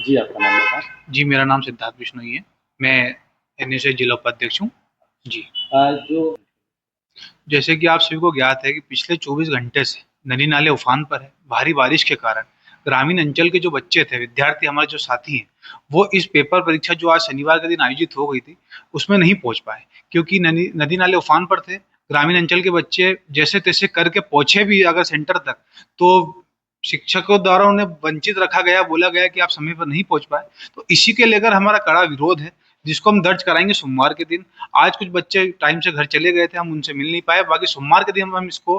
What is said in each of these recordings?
जी, आपका नाम बताएँ? जी, मेरा नाम सिद्धार्थ बिश्नोई है। मैं एनएसए जिला उपाध्यक्ष हूँ। जी। जो जैसे कि आप सभी को ज्ञात है कि पिछले 24 घंटे से नदी नाले उफान पर है। भारी बारिश के कारण ग्रामीण अंचल के जो बच्चे थे, विद्यार्थी हमारे जो साथी हैं, वो इस पेपर परीक्षा जो आज शनिवार के दिन आयोजित हो गई थी, उसमें नहीं पहुँच पाए क्योंकि नदी नदी नाले उफान पर थे। ग्रामीण अंचल के बच्चे जैसे-तैसे करके पहुँचे भी अगर सेंटर तक, तो शिक्षकों द्वारा उन्हें वंचित रखा गया, बोला गया कि आप समय पर नहीं पहुँच पाए। तो इसी के लेकर हमारा कड़ा विरोध है, जिसको हम दर्ज कराएँगे सोमवार के दिन। आज कुछ बच्चे टाइम से घर चले गए थे, हम उनसे मिल नहीं पाए। बाकी सोमवार के दिन हम इसको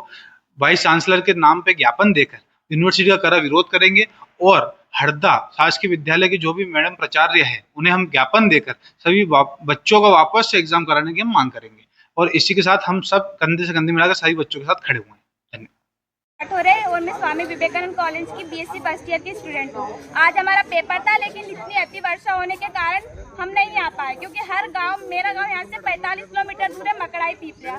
वाइस चांसलर के नाम पे ज्ञापन देकर यूनिवर्सिटी का कड़ा विरोध करेंगे और हरदा शासकीय विद्यालय के जो भी मैडम प्राचार्य है, उन्हें हम ज्ञापन देकर सभी बच्चों को वापस से एग्जाम कराने की हम मांग करेंगे। और इसी के साथ हम सब कंधे से कंधे मिलाकर सभी बच्चों के साथ खड़े हुए हैं। धन्यवाद। हो रहे और मैं स्वामी विवेकानंद कॉलेज की बीएससी फर्स्ट ईयर की स्टूडेंट हूँ। आज हमारा पेपर था, लेकिन इतनी अति वर्षा होने के कारण हम नहीं आ पाए, क्योंकि हर गांव, मेरा गांव यहाँ से 45 किलोमीटर दूर है, मकड़ाई पीपलिया,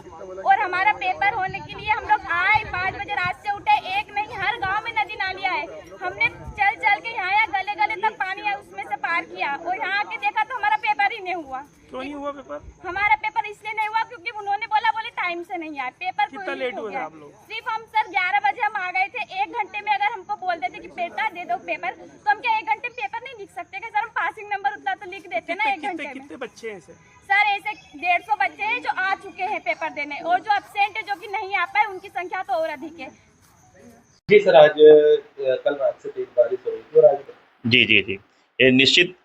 और हमारा पेपर होने के लिए हम लोग आए 5 बजे रात से उठे, एक नहीं हर गाँव में नदी नाली आए। हमने चल चल के यहाँ गले गले तक पानी है उसमें से पार किया, और यहाँ आके देखा तो हमारा पेपर ही नहीं हुआ। क्यों नहीं हुआ पेपर? हमारा पेपर इसलिए नहीं हुआ क्योंकि उन्होंने बोले टाइम से नहीं आए, पेपर कितना लेट हुआ आप लोग? सिर्फ हम सर 11 बजे हम आ गए थे। 1 घंटे में अगर हमको बोल देते कि बेटा दे दो पेपर, तो हम क्या 1 घंटे पेपर नहीं लिख सकते क्या सर? हम पासिंग नंबर उतना तो लिख देते ना 1 घंटे में। कितने बच्चे हैं सर ऐसे 150 बच्चे हैं जो आ चुके हैं पेपर देने, और जो अब्सेंट है, जो कि नहीं आ पाए, उनकी संख्या तो और अधिक है। जी सर, आज कल रात से तेज बारिश हो रही थी और आज जी जी जी, ये निश्चित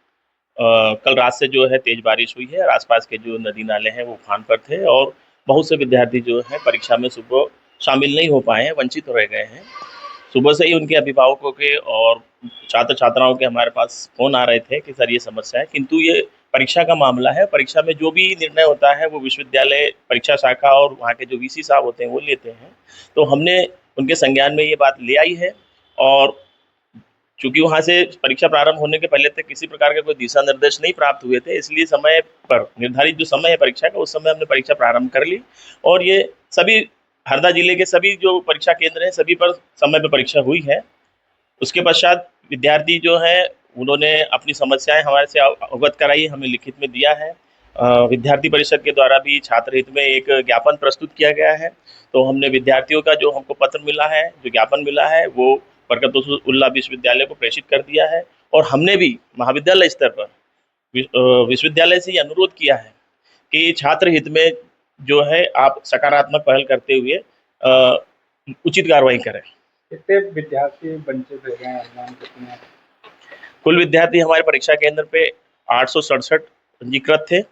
कल रात से जो है तेज बारिश हुई है और आसपास के जो नदी नाले हैं वो उफान पर थे और बहुत से विद्यार्थी जो है परीक्षा में सुबह शामिल नहीं हो पाए हैं, वंचित रह गए हैं। सुबह से ही उनके अभिभावकों के और छात्र छात्राओं के हमारे पास फ़ोन आ रहे थे कि सर ये समस्या है, किंतु ये परीक्षा का मामला है। परीक्षा में जो भी निर्णय होता है वो विश्वविद्यालय परीक्षा शाखा और वहाँ के जो वीसी साहब होते हैं वो लेते हैं। तो हमने उनके संज्ञान में ये बात ले आई है और चूँकि वहाँ से परीक्षा प्रारंभ होने के पहले तक किसी प्रकार के कोई दिशा निर्देश नहीं प्राप्त हुए थे, इसलिए समय पर निर्धारित जो समय है परीक्षा का, उस समय हमने परीक्षा प्रारंभ कर ली और ये सभी हरदा जिले के सभी जो परीक्षा केंद्र हैं, सभी पर समय पर परीक्षा हुई है। उसके पश्चात विद्यार्थी जो हैं, उन्होंने अपनी समस्याएं हमारे से अवगत कराई, हमें लिखित में दिया है। विद्यार्थी परिषद के द्वारा भी छात्र हित में एक ज्ञापन प्रस्तुत किया गया है। तो हमने विद्यार्थियों का जो हमको पत्र मिला है, जो ज्ञापन मिला है, वो बरकतुल्लाह विश्वविद्यालय को प्रेषित कर दिया है और हमने भी महाविद्यालय स्तर पर विश्वविद्यालय से ये अनुरोध किया है कि छात्र हित में जो है आप सकारात्मक पहल करते हुए उचित कार्रवाई करें। कितने विद्यार्थी वंचित रह गए हैं, अनुमान कितने? कुल विद्यार्थी हमारे परीक्षा केंद्र पे 867 पंजीकृत थे।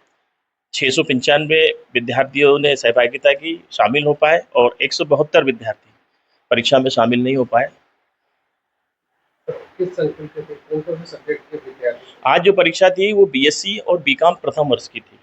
695 विद्यार्थियों ने सहभागिता की, शामिल हो पाए और 172 विद्यार्थी परीक्षा में शामिल नहीं हो पाए। किस सब्जेक्ट के थे? कौन-कौन से सब्जेक्ट के विद्यार्थी? आज जो परीक्षा थी वो बीएससी और बीकॉम प्रथम वर्ष की थी।